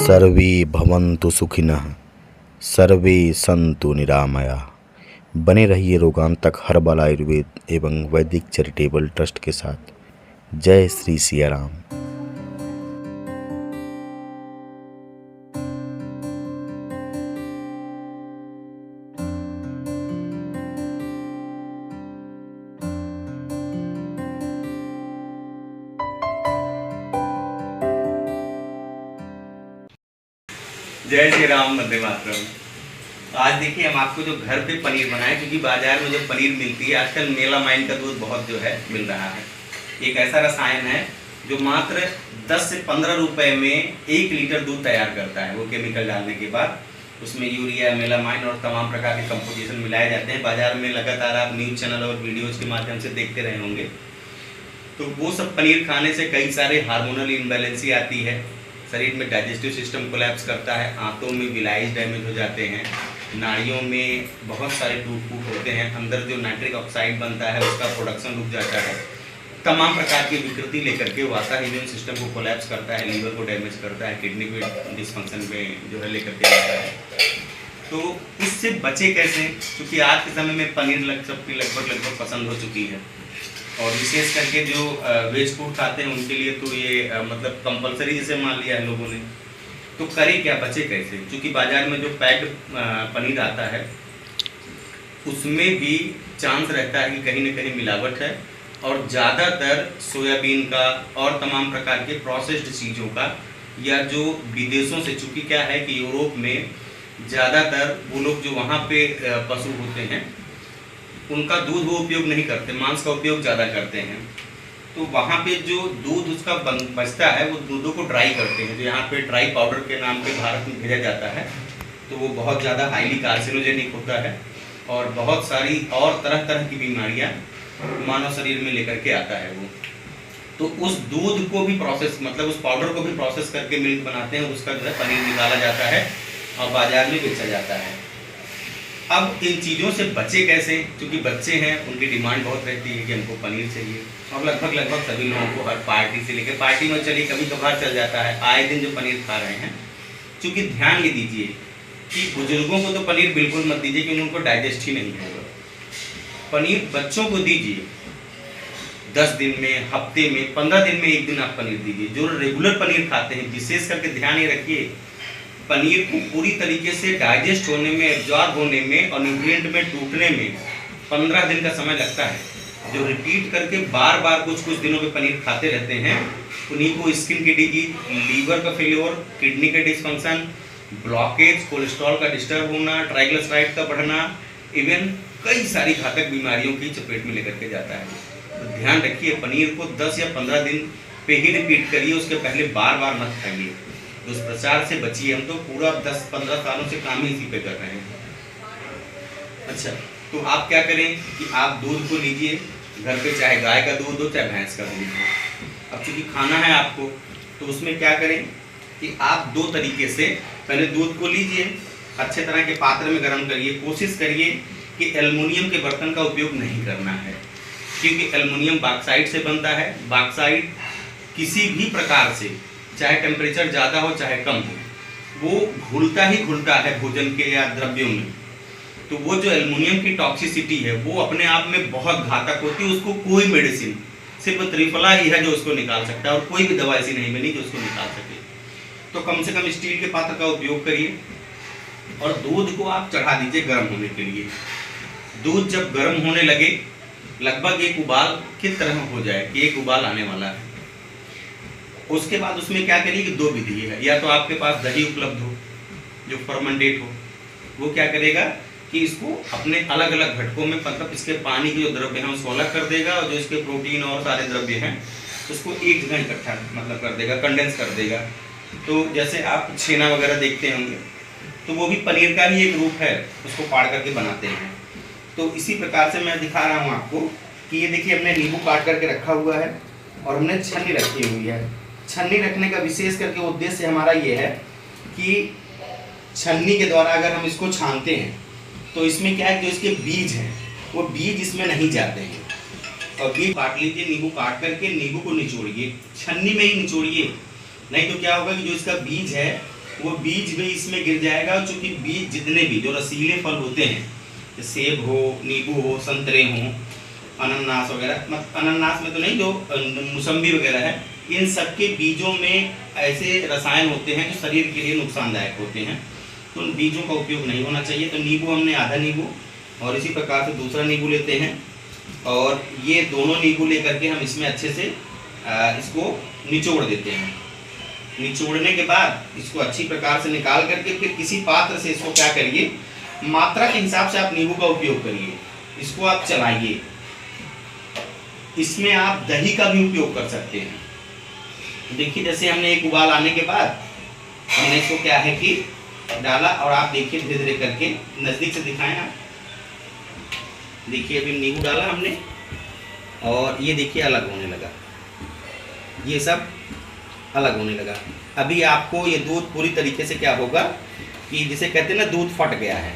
सर्वे भवन्तु सुखिनः, सर्वे सन्तु निरामयाः। बने रहिए रोगांतक हर्बल आयुर्वेद एवं वैदिक चैरिटेबल ट्रस्ट के साथ। जय श्री सिया राम। जय श्री राम, वंदे मातरम। आज देखिए हम आपको जो घर पे पनीर बनाए, क्योंकि बाजार में जो पनीर मिलती है आजकल मेलामाइन का दूध बहुत जो है मिल रहा है। एक ऐसा रसायन है जो मात्र 10 से 15 रुपए में 1 लीटर दूध तैयार करता है। वो केमिकल डालने के बाद उसमें यूरिया, मेलामाइन और तमाम प्रकार के कंपोजिशन मिलाए जाते हैं। बाजार में लगातार आप न्यूज़ चैनल और वीडियोज़ के माध्यम से देखते रहे होंगे। तो वो सब पनीर खाने से कई सारे हार्मोनल इम्बैलेंसी आती है, शरीर में डाइजेस्टिव सिस्टम कोलैप्स करता है, आंतों में विलाइज डैमेज हो जाते हैं, नाड़ियों में बहुत सारे टूट फूट होते हैं, अंदर जो नाइट्रिक ऑक्साइड बनता है उसका प्रोडक्शन रुक जाता है, तमाम प्रकार की विकृति लेकर के वो आता है, इम्यून सिस्टम को कोलैप्स करता है, लीवर को डैमेज करता है, किडनी को डिसफंक्शन में जो है लेकर के आता है। तो इससे बचे कैसे? क्योंकि आज के समय में पनीर सबकी लगभग पसंद हो चुकी है, और विशेष करके जो वेज फूड खाते हैं उनके लिए तो ये मतलब कंपलसरी जैसे मान लिया है लोगों ने। तो करें क्या, बचे कैसे? क्योंकि बाजार में जो पैक्ड पनीर आता है उसमें भी चांस रहता है कि कहीं ना कहीं मिलावट है, और ज़्यादातर सोयाबीन का और तमाम प्रकार के प्रोसेस्ड चीज़ों का, या जो विदेशों से, चूँकि क्या है कि यूरोप में ज़्यादातर वो लोग जो वहाँ पे पशु होते हैं उनका दूध वो उपयोग नहीं करते, मांस का उपयोग ज़्यादा करते हैं। तो वहाँ पे जो दूध उसका बचता है वो दूधों को ड्राई करते हैं, जो यहाँ पे ड्राई पाउडर के नाम पे भारत में भेजा जाता है। तो वो बहुत ज़्यादा हाईली कार्सिनोजेनिक होता है और बहुत सारी और तरह तरह की बीमारियाँ मानव शरीर में लेकर के आता है वो। तो उस दूध को भी प्रोसेस, मतलब उस पाउडर को भी प्रोसेस करके मिल्क बनाते हैं, उसका जो है पनीर निकाला जाता है और बाजार में बेचा जाता है। अब इन चीज़ों से बचे कैसे? क्योंकि बच्चे हैं, उनकी डिमांड बहुत रहती है कि हमको पनीर चाहिए, और लगभग सभी लोगों को हर पार्टी से लेकर, पार्टी में चलिए कभी कभार चल जाता है, आए दिन जो पनीर खा रहे हैं। क्योंकि ध्यान ये दीजिए कि बुजुर्गों को तो पनीर बिल्कुल मत दीजिए, क्योंकि उनको डाइजेस्ट ही नहीं होगा। पनीर बच्चों को दीजिए, 10 दिन में, हफ्ते में, 15 दिन में 1 दिन आप पनीर दीजिए। जो रेगुलर पनीर खाते हैं, विशेष करके ध्यान ये रखिए, पनीर को पूरी तरीके से डाइजेस्ट होने में, एब्जॉर्ब होने में और न्यूट्रिएंट में टूटने में 15 दिन का समय लगता है। जो रिपीट करके बार बार कुछ दिनों में पनीर खाते रहते हैं, उन्हीं को स्किन की डिजीज, लीवर का फेल्योर, किडनी का डिसफंक्शन, ब्लॉकेज, कोलेस्ट्रॉल का डिस्टर्ब होना, ट्राइग्लिसराइड का बढ़ना, इवन कई सारी घातक बीमारियों की चपेट में लेकर के जाता है। तो ध्यान रखिए, पनीर को 10 या 15 दिन पे ही रिपीट करिए, उसके पहले बार बार मत खाइए। दुष्प्रचार से बचिए। हम तो पूरा 10-15 सालों से काम ही इसी पे कर रहे हैं। अच्छा, तो आप क्या करें कि आप दूध को लीजिए घर पे, चाहे गाय का दूध हो चाहे भैंस का दूध हो। अब चूँकि खाना है आपको, तो उसमें क्या करें कि आप 2 तरीके से पहले दूध को लीजिए, अच्छे तरह के पात्र में गर्म करिए। कोशिश करिए कि एल्युमिनियम के बर्तन का उपयोग नहीं करना है, क्योंकि एल्युमिनियम बॉक्साइट से बनता है। बॉक्साइट किसी भी प्रकार से, चाहे टेम्परेचर ज़्यादा हो चाहे कम हो, वो घुलता ही घुलता है भोजन के या द्रव्यों में। तो वो जो एल्युमिनियम की टॉक्सिसिटी है वो अपने आप में बहुत घातक होती है। उसको कोई मेडिसिन, सिर्फ त्रिफला ही है जो उसको निकाल सकता है, और कोई भी दवा ऐसी नहीं बनी जो उसको निकाल सके। तो कम से कम स्टील के पात्र का उपयोग करिए, और दूध को आप चढ़ा दीजिए गर्म होने के लिए। दूध जब गर्म होने लगे, लगभग एक उबाल की तरह हो जाए कि एक उबाल आने वाला है, उसके बाद उसमें क्या करिए कि 2 विधि है। या तो आपके पास दही उपलब्ध हो जो फर्मेंटेट हो, वो क्या करेगा कि इसको अपने अलग अलग घटकों में, मतलब इसके पानी के जो द्रव्य हैं उसको अलग कर देगा, और जो इसके प्रोटीन और सारे द्रव्य हैं उसको एक जगह इकट्ठा मतलब कर देगा, कंडेंस कर देगा। तो जैसे आप छेना वगैरह देखते होंगे, तो वो भी पनीर का ही एक रूप है, उसको फाड़ करके बनाते हैं। तो इसी प्रकार से मैं दिखा रहा हूँ आपको कि ये देखिए, हमने नींबू काट करके रखा हुआ है और हमने छन्नी रखी हुई है। छन्नी रखने का विशेष करके उद्देश्य हमारा ये है कि छन्नी के द्वारा अगर हम इसको छानते हैं तो इसमें क्या है, जो इसके बीज हैं वो बीज इसमें नहीं जाते हैं। और बीज काट लीजिए, नींबू काट करके नींबू को निचोड़िए, छन्नी में ही निचोड़िए, नहीं तो क्या होगा कि जो इसका बीज है वो बीज भी इसमें गिर जाएगा। चूँकि बीज जितने भी जो रसीले फल होते हैं, सेब हो, नींबू हो, संतरे हों, अनानास वगैरह, मतलब अनानास में तो नहीं, जो मौसम्बी वगैरह है, इन सब के बीजों में ऐसे रसायन होते हैं जो शरीर के लिए नुकसानदायक होते हैं, तो उन बीजों का उपयोग नहीं होना चाहिए। तो नींबू हमने आधा नींबू और इसी प्रकार से दूसरा नींबू लेते हैं, और ये दोनों नींबू लेकर के हम इसमें अच्छे से इसको निचोड़ देते हैं। निचोड़ने के बाद इसको अच्छी प्रकार से निकाल करके फिर किसी पात्र से इसको क्या करिए, मात्रा के हिसाब से आप नींबू का उपयोग करिए, इसको आप चलाइए। इसमें आप दही का भी उपयोग कर सकते हैं। देखिए जैसे हमने एक उबाल आने के बाद हमने इसको क्या है कि डाला, और आप देखिए धीरे धीरे करके, नज़दीक से दिखाएं आप, देखिए अभी नींबू डाला हमने और ये देखिए अलग होने लगा, ये सब अलग होने लगा। अभी आपको ये दूध पूरी तरीके से क्या होगा कि जिसे कहते हैं ना दूध फट गया है,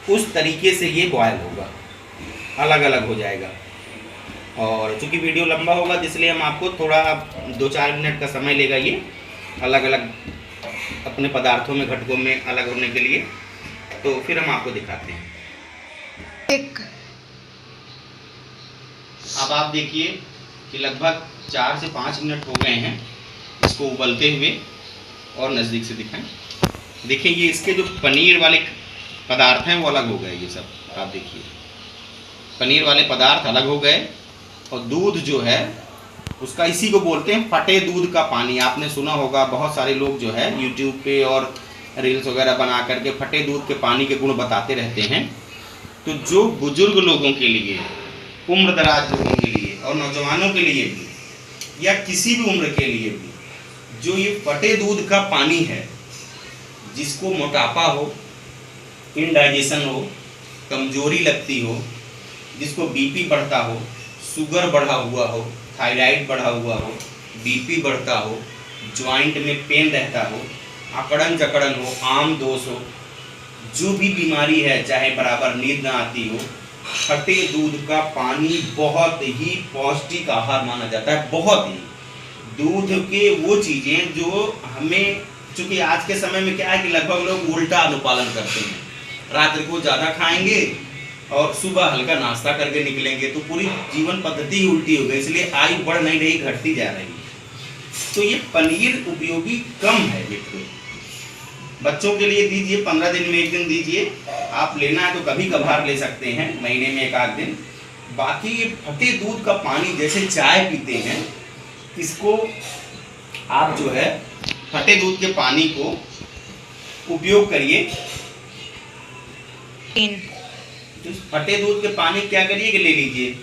उस तरीके से ये बॉयल होगा, अलग अलग हो जाएगा। और चूँकि वीडियो लंबा होगा इसलिए हम आपको थोड़ा 2-4 मिनट का समय लेगा ये अलग अलग अपने पदार्थों में, घटकों में अलग होने के लिए। तो फिर हम आपको दिखाते हैं। अब आप देखिए कि लगभग 4 से 5 मिनट हो गए हैं इसको उबलते हुए, और नज़दीक से दिखाएं। देखिए ये इसके जो पनीर वाले पदार्थ हैं वो अलग हो गए, ये सब आप देखिए पनीर वाले पदार्थ अलग हो गए, और दूध जो है उसका, इसी को बोलते हैं फटे दूध का पानी। आपने सुना होगा, बहुत सारे लोग जो है यूट्यूब पे और रील्स वगैरह बना करके फटे दूध के पानी के गुण बताते रहते हैं। तो जो बुजुर्ग लोगों के लिए, उम्र दराज लोगों के लिए और नौजवानों के लिए भी, या किसी भी उम्र के लिए भी, जो ये फटे दूध का पानी है, जिसको मोटापा हो, इनडाइजेशन हो, कमजोरी लगती हो, जिसको बीपी बढ़ता हो, शुगर बढ़ा हुआ हो, थायराइड बढ़ा हुआ हो, बीपी बढ़ता हो, ज्वाइंट में पेन रहता हो, अकड़न जकड़न हो, आम दोष हो, जो भी बीमारी है, चाहे बराबर नींद ना आती हो, फटे दूध का पानी बहुत ही पौष्टिक आहार माना जाता है। बहुत ही दूध के वो चीज़ें जो हमें, चूँकि आज के समय में क्या है कि लगभग लोग उल्टा अनुपालन करते हैं, रात्रि को ज़्यादा खाएंगे और सुबह हल्का नाश्ता करके निकलेंगे, तो पूरी जीवन पद्धति ही उल्टी हो गई, इसलिए आयु बढ़ नहीं रही, घटती जा रही है। तो ये पनीर उपयोगी कम है बिल्कुल। बच्चों के लिए दीजिए, 15 दिन में 1 दिन दीजिए, आप लेना है तो कभी कभार ले सकते हैं, महीने में 1 आध दिन। बाकी ये फटे दूध का पानी जैसे चाय पीते हैं, इसको आप जो है फटे दूध के पानी को उपयोग करिए। तो फटे दूध के पानी क्या करिए कि ले लीजिए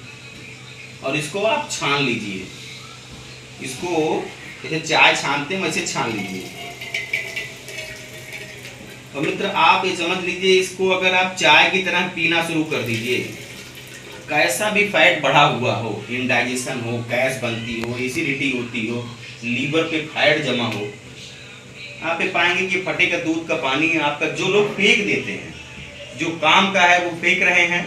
और इसको आप छान लीजिए, इसको जैसे चाय छानते हैं वैसे छान लीजिए। और मित्र आप ये समझ लीजिए, इसको अगर आप चाय की तरह पीना शुरू कर दीजिए, कैसा भी फैट बढ़ा हुआ हो, इंडाइजेशन हो, गैस बनती हो, एसिडिटी होती हो, लीवर पे फैट जमा हो, आप ये पाएंगे कि फटे का दूध का पानी आपका, जो लोग फेंक देते हैं, जो काम का है वो फेंक रहे हैं,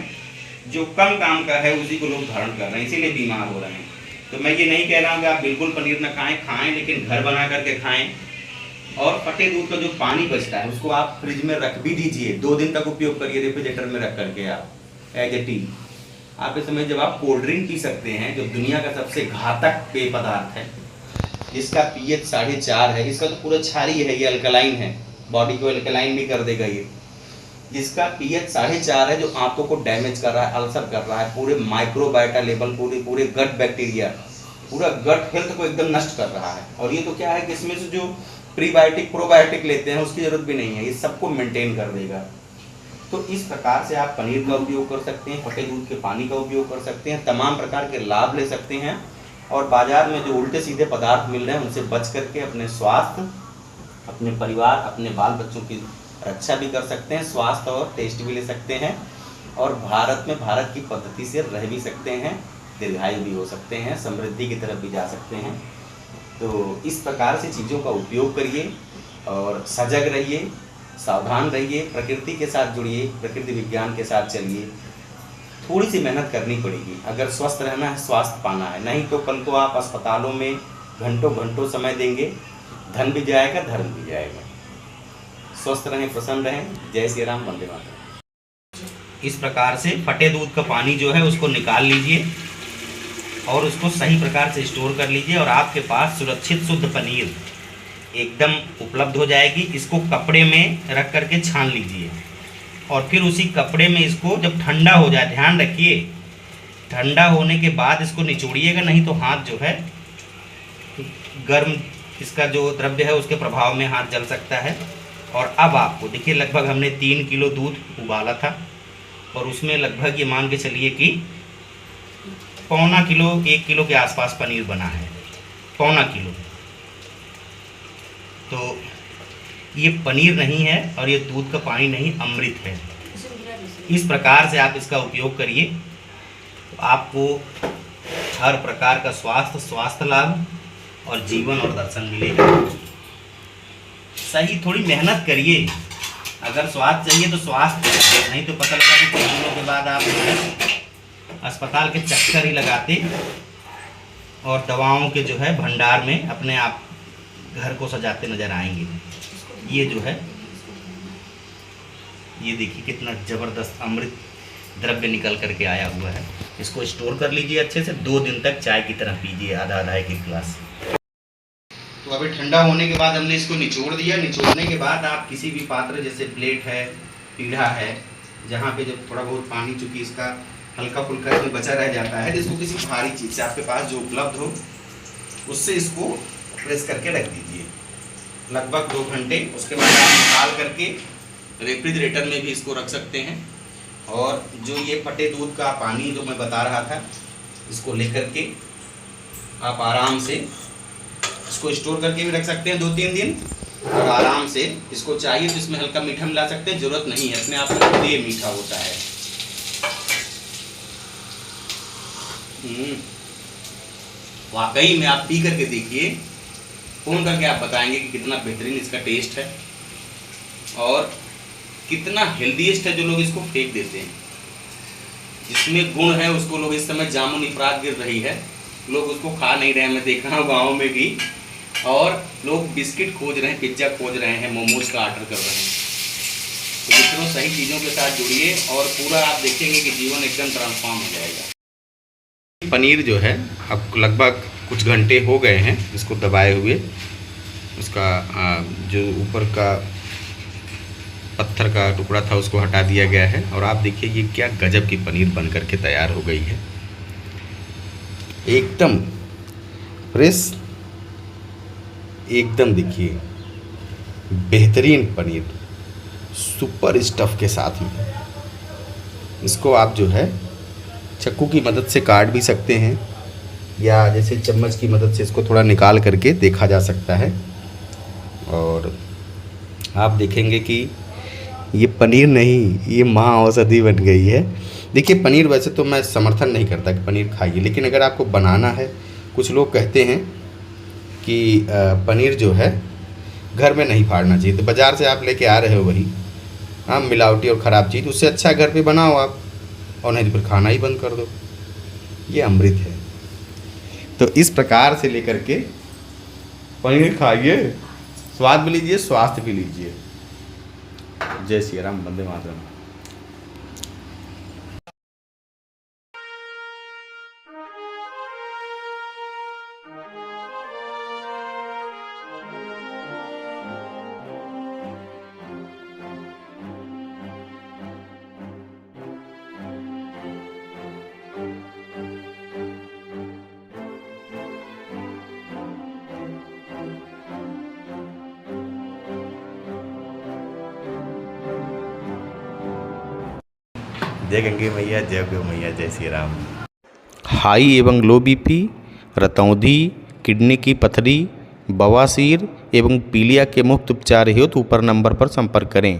जो कम काम का है उसी को लोग धारण कर रहे हैं, इसीलिए बीमार हो रहे हैं। तो मैं ये नहीं कह रहा हूँ कि आप बिल्कुल पनीर ना खाएं, लेकिन घर बना करके खाएं। और फटे दूध का जो पानी बचता है उसको आप फ्रिज में रख भी दीजिए, 2 दिन तक उपयोग करिए रेफ्रिजरेटर में रख करके आप, एज ए टी। आप इस समय जब आप कोल्ड ड्रिंक पी सकते हैं, जो दुनिया का सबसे घातक पेय पदार्थ है, जिसका पीएच 4.5 है, इसका तो पूरा क्षारीय है, ये अल्कलाइन है, बॉडी को अल्कलाइन भी कर देगा ये। जिसका पीएच 4.5 है, जो आंतों को डैमेज कर रहा है, अल्सर कर रहा है, पूरे माइक्रोबायोटा लेवल, पूरे गट बैक्टीरिया, पूरा गट हेल्थ को एकदम नष्ट कर रहा है। और ये तो क्या है कि इसमें से जो प्रीबायोटिक प्रोबायोटिक लेते हैं उसकी जरूरत भी नहीं है, ये सबको मेंटेन कर देगा। तो इस प्रकार से आप पनीर का उपयोग कर सकते हैं, फटे दूध के पानी का उपयोग कर सकते हैं, तमाम प्रकार के लाभ ले सकते हैं। और बाजार में जो उल्टे सीधे पदार्थ मिल रहे हैं उनसे बच करके अपने स्वास्थ्य, अपने परिवार, अपने बाल बच्चों की रक्षा भी कर सकते हैं, स्वास्थ्य और टेस्ट भी ले सकते हैं, और भारत में भारत की पद्धति से रह भी सकते हैं, दीर्घायु भी हो सकते हैं, समृद्धि की तरफ भी जा सकते हैं। तो इस प्रकार से चीज़ों का उपयोग करिए और सजग रहिए, सावधान रहिए, प्रकृति के साथ जुड़िए, प्रकृति विज्ञान के साथ चलिए। थोड़ी सी मेहनत करनी पड़ेगी अगर स्वस्थ रहना है, स्वास्थ्य पाना है, नहीं तो कल को आप अस्पतालों में घंटों घंटों समय देंगे, धन भी जाएगा, धर्म भी जाएगा। स्वस्थ रहें, प्रसन्न रहें। जय श्री राम, वंदे मातरम। इस प्रकार से फटे दूध का पानी जो है उसको निकाल लीजिए और उसको सही प्रकार से स्टोर कर लीजिए और आपके पास सुरक्षित शुद्ध पनीर एकदम उपलब्ध हो जाएगी। इसको कपड़े में रख करके छान लीजिए और फिर उसी कपड़े में इसको जब ठंडा हो जाए, ध्यान रखिए ठंडा होने के बाद इसको निचोड़िएगा, नहीं तो हाथ जो है गर्म, इसका जो द्रव्य है उसके प्रभाव में हाथ जल सकता है। और अब आपको देखिए, लगभग हमने 3 किलो दूध उबाला था और उसमें लगभग ये मान के चलिए कि पौना किलो, 1 किलो के आसपास पनीर बना है, पौना किलो। तो ये पनीर नहीं है और ये दूध का पानी नहीं, अमृत है। इस प्रकार से आप इसका उपयोग करिए तो आपको हर प्रकार का स्वास्थ्य लाभ और जीवन और दर्शन मिलेगा। सही थोड़ी मेहनत करिए, अगर स्वास्थ्य चाहिए तो स्वास्थ्य, नहीं तो पता लगा कि कुछ दिनों के बाद आप जो है अस्पताल के चक्कर ही लगाते और दवाओं के जो है भंडार में अपने आप घर को सजाते नजर आएंगे। ये जो है, ये देखिए कितना ज़बरदस्त अमृत द्रव्य निकल करके आया हुआ है। इसको स्टोर कर लीजिए अच्छे से, 2 दिन तक चाय की तरह पीजिए, आधा 1 गिलास। तो अभी ठंडा होने के बाद हमने इसको निचोड़ दिया। निचोड़ने के बाद आप किसी भी पात्र, जैसे प्लेट है, पीढ़ा है, जहाँ पे जब थोड़ा बहुत पानी चूँकि इसका हल्का फुल्का इसमें बचा रह जाता है, जिसको किसी भारी चीज़ से आपके पास जो उपलब्ध हो उससे इसको प्रेस करके रख दीजिए लगभग 2 घंटे। उसके बाद आप निकाल करके रेफ्रिजरेटर में भी इसको रख सकते हैं। और जो ये फटे दूध का पानी जो मैं बता रहा था, इसको लेकर के आप आराम से इसको स्टोर करके भी रख सकते हैं 2-3 दिन। और आराम से इसको चाहिए तो इसमें हल्का मीठा मिला सकते हैं, ज़रूरत नहीं है, अपने आप में खुद ये मीठा होता है। वाकई में आप पी करके देखिए, फ़ोन करके आप बताएंगे कि कितना बेहतरीन इसका टेस्ट है और कितना हेल्दीएस्ट है। जो लोग इसको फेंक देते हैं, जिसमें गुण है उसको लोग, इस समय जामुन इफरात गिर रही है, लोग उसको खा नहीं रहे हैं। मैं देखा हूँ गाँव में भी, और लोग बिस्किट खोज रहे हैं, पिज्ज़ा खोज रहे हैं, मोमोज का ऑर्डर कर रहे हैं। तो मित्रों, सही चीज़ों के साथ जुड़िए और पूरा आप देखेंगे कि जीवन एकदम ट्रांसफॉर्म हो जाएगा। पनीर जो है अब लगभग कुछ घंटे हो गए हैं इसको दबाए हुए। उसका जो ऊपर का पत्थर का टुकड़ा था उसको हटा दिया गया है और आप देखिए ये क्या गजब की पनीर बन करके तैयार हो गई है, एकदम फ्रेश, एकदम देखिए बेहतरीन पनीर सुपर स्टफ़ के साथ में। इसको आप जो है चाकू की मदद से काट भी सकते हैं या जैसे चम्मच की मदद से इसको थोड़ा निकाल करके देखा जा सकता है और आप देखेंगे कि ये पनीर नहीं, ये माँ औषधि बन गई है। देखिए, पनीर वैसे तो मैं समर्थन नहीं करता कि पनीर खाइए, लेकिन अगर आपको बनाना है, कुछ लोग कहते हैं कि पनीर जो है घर में नहीं फाड़ना चाहिए, तो बाज़ार से आप लेके आ रहे हो वही मिलावटी और ख़राब चीज़, उससे अच्छा घर पे बनाओ आप, और नहीं तो फिर खाना ही बंद कर दो। ये अमृत है। तो इस प्रकार से लेकर के पनीर खाइए, स्वाद भी लीजिए, स्वास्थ्य भी लीजिए। जय श्री राम, वंदे मातरम। जय गंगे मैया, जय गौ मैया, जय श्री राम। हाई एवं लो बीपी, रतौंधी, किडनी की पथरी, बवासीर एवं पीलिया के मुफ्त उपचार हेतु ऊपर नंबर पर संपर्क करें।